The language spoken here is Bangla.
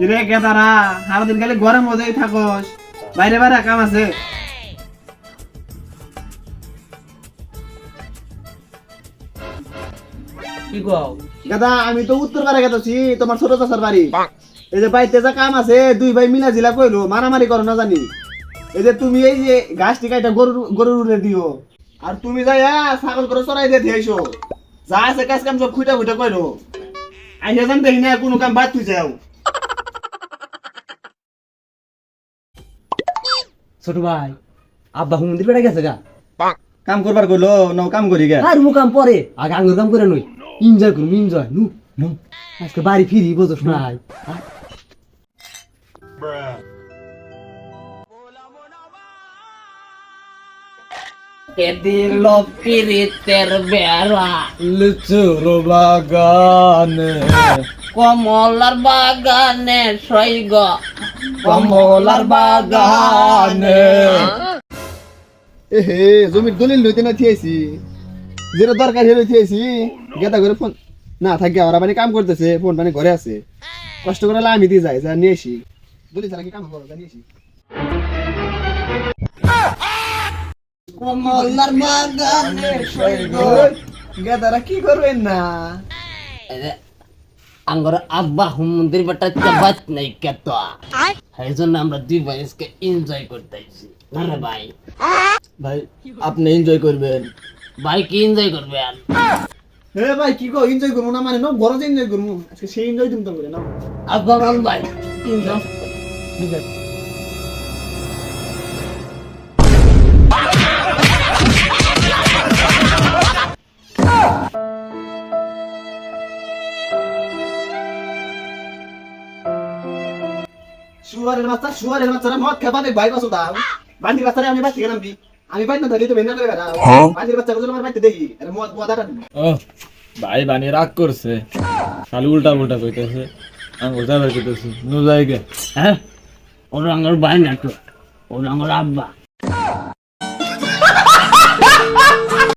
কিরে গেদারা সারাদিন খালি ঘরের মধ্যেই থাকস, বাইরে বাইরে কাম আছে? কি কও? গেদা আমি তো উত্তর পাড়া গেছি, তোমার ছোট চাচার বাড়ি। এই যে বাড়িতে যা কাম আছে দুই ভাই মিলা জিলা কইলো, মারামারি করো না জানি। এই যে তুমি এই যে ঘাস টিকাইটা গরুর উড়ে দিও, আর তুমি যাই ছাগল করে চড়াই দিয়ে দিয়েছো, যা আছে কাজ কাম সব খুঁটা খুঁটা কইলো। আইসা জান দেখি না কোনো কাম বাদ তুই যাও। ছোট ভাই আব্বা মন্দির বেড়ে গেছে গা। কাম করবার কইলো নাও কাম করি গে। আর কাম পরে আগে আঙ্গুর কাম করে নই, এনজয় করুম এনজয়। নু নু আজকে বাড়ি ফিরি বুঝছ নাই। দিল পিরিতের বেড়া লিচুর বাগানে কমলার বাগানে সৈগ কমলার বাগানে। এহে জমির দলিল লইতে না থিয়েছি, যেটা দরকার হলে থিয়েছি। গেদা করে ফোন না থাকে, ওরা মানে কাম করতেছে, ফোন মানে ঘরে আছে, কষ্ট করে আমি দিয়ে যাই, যা নিয়ে আসি। দলিল ছাড়া কি কাম করো, যা নিয়ে আসি। কমলার বাগানে সৈগ গেদারা কি করবেন না? আঙ্গর আব্বা মন্দির বেটা চাবাত নাই কেত, এই জন্য আমরা দুই ভাই আজকে এনজয় করতেছি। আরে ভাই ভাই আপনি এনজয় করবেন। ভাই কি এনজয় করবেন? হে ভাই কি কো এনজয় করবো না মানে না, বড় এনজয় করবো আজকে, সেই এনজয় তুমি তো করে না। আব্বা বল ভাই এনজয় শুয়ারের বাচ্চারা মদ খাবা দেখ ভাই বসো দাও। বান্দির বাচ্চারা আমি বাচ্চা গেলাম বি, আমি বাইতে না ধরি তো ভেন্না করে বেড়াও। বান্দির বাচ্চা গুলো আমার বাইতে দেখি, আরে মদ মদ আটা দিবি। ও ভাই বানি রাগ করছে, খালি উল্টা উল্টা কইতেছে, আঙ্গুর যাবে কইতেছে নু যাইগে। হ্যাঁ ওর আঙ্গর ভাই না তো, ওর আঙ্গর আব্বা।